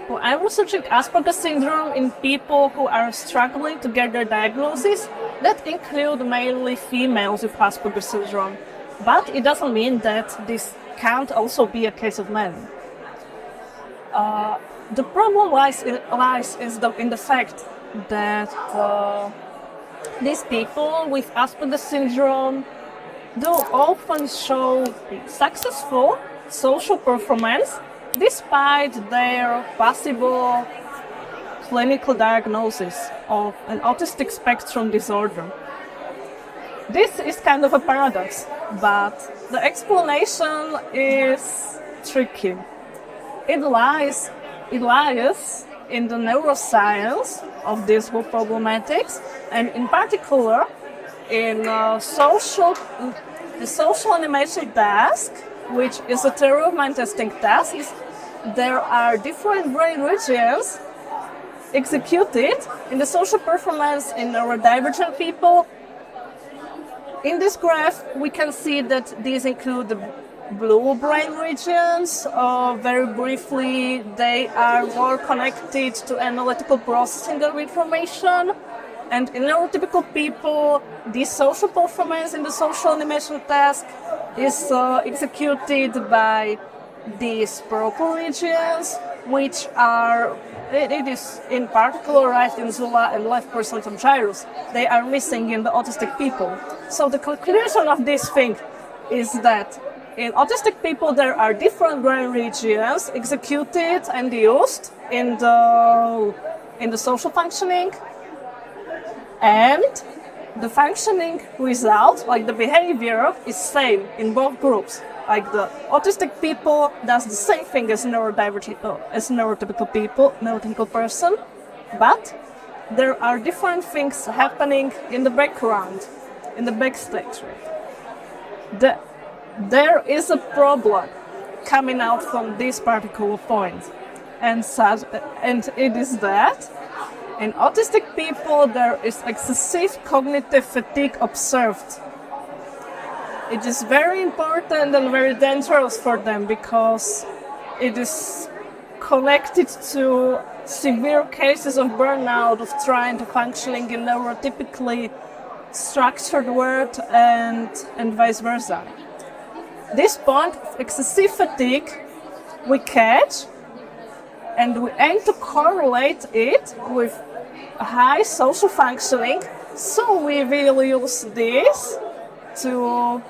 Well, I'm researching Asperger's syndrome in people who are struggling to get their diagnosis that include mainly females with Asperger's syndrome. But it doesn't mean that this can't also be a case of men. The problem lies in the fact that these people with Asperger's syndrome do often show successful social performance despite their possible clinical diagnosis of an autistic spectrum disorder. This is kind of a paradox, but the explanation is tricky. It lies in the neuroscience of these whole problematics, and in particular in the social animation task, which is a theory of mind testing task. There are different brain regions executed in the social performance in neurodivergent people. In this graph, we can see that these include the blue brain regions. Very briefly, they are more connected to analytical processing of information. And in neurotypical people, the social performance in the social animation task is executed by these purple regions, which are, it is in particular right in Zula and left percentum gyrus. They are missing in the autistic people. So the conclusion of this thing is that in autistic people there are different brain regions executed and used in the social functioning, and the functioning result, like the behavior, is same in both groups. Like the autistic people does the same thing as neurotypical people, neurotypical person, but there are different things happening in the background, in the backstage. There is a problem coming out from this particular point, and it is that in autistic people there is excessive cognitive fatigue observed. It is very important and very dangerous for them because it is connected to severe cases of burnout, of trying to functioning in neurotypically structured world and vice versa. This point of excessive fatigue we catch and we aim to correlate it with high social functioning, so we will use this to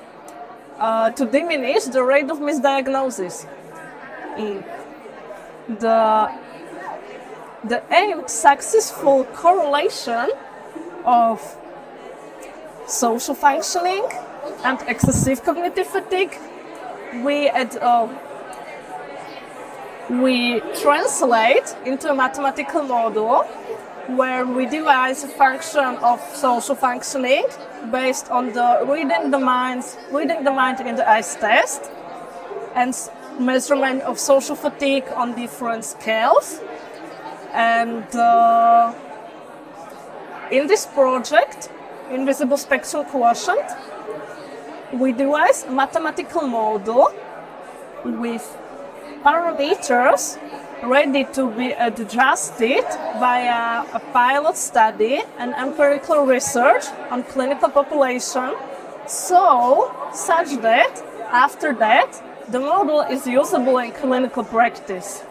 diminish the rate of misdiagnosis. The aimed successful correlation of social functioning and excessive cognitive fatigue, we translate into a mathematical model where we devise a function of social functioning based on the reading the mind in the eyes test and measurement of social fatigue on different scales. And in this project, Invisible Spectral Quotient, we devise a mathematical model with parameters ready to be adjusted via a pilot study and empirical research on clinical population, such that after that the model is usable in clinical practice.